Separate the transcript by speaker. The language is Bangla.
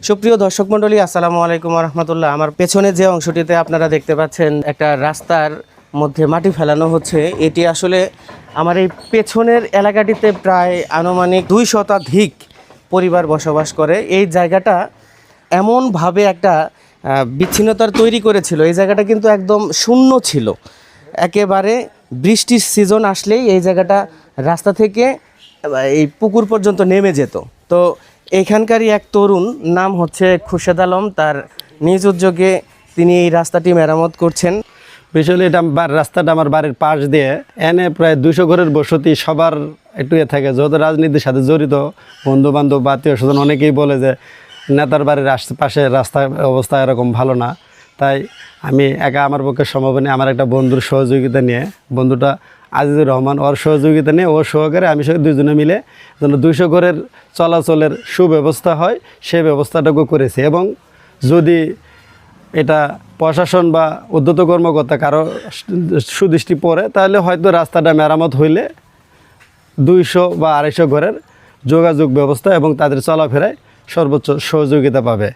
Speaker 1: সুপ্রিয় দর্শক মণ্ডলী, আসসালামু আলাইকুম রহমতুল্লাহ। আমার পেছনে যে অংশটিতে আপনারা দেখতে পাচ্ছেন একটা রাস্তার মধ্যে মাটি ফেলানো হচ্ছে, এটি আসলে আমার এই পেছনের এলাকাটিতে প্রায় আনুমানিক 2 শতাধিক পরিবার বসবাস করে। এই জায়গাটা এমনভাবে একটা বিচ্ছিন্নতার তৈরি করেছিল, এই জায়গাটা কিন্তু একদম শূন্য ছিল। একেবারে বৃষ্টির সিজন আসলেই এই জায়গাটা রাস্তা থেকে এই পুকুর পর্যন্ত নেমে যেত। তো এখানকারই এক তরুণ, নাম হচ্ছে খুরশেদ আলম, তার নিজ উদ্যোগে তিনি এই রাস্তাটি মেরামত করছেন।
Speaker 2: বিষয়টি এটা রাস্তাটা আমার বাড়ির পাশ দিয়ে এনে প্রায় 200 ঘরের বসতি, সবার একটু থাকে, যেহেতু রাজনীতির সাথে জড়িত বন্ধু বান্ধব বা আত্মীয় স্বজন অনেকেই বলে যে নেতার বাড়ির আশেপাশে রাস্তার অবস্থা এরকম ভালো না। তাই আমি একা আমার পক্ষে সম্ভব নেই, আমার একটা বন্ধুর সহযোগিতা নিয়ে, বন্ধুটা আজিজুর রহমান, ওর সহযোগিতা নিয়ে, ওর সহকারে আমি দুজনে মিলে যেন 200 ঘরের চলাচলের সুব্যবস্থা হয় সেই ব্যবস্থাটুকু করেছি। এবং যদি এটা প্রশাসন বা উদ্যত কর্মকর্তা কারো সুদৃষ্টি পড়ে, তাহলে হয়তো রাস্তাটা মেরামত হইলে 200 বা 250 ঘরের যোগাযোগ ব্যবস্থা এবং তাদের চলাফেরায় সর্বোচ্চ সহযোগিতা পাবে।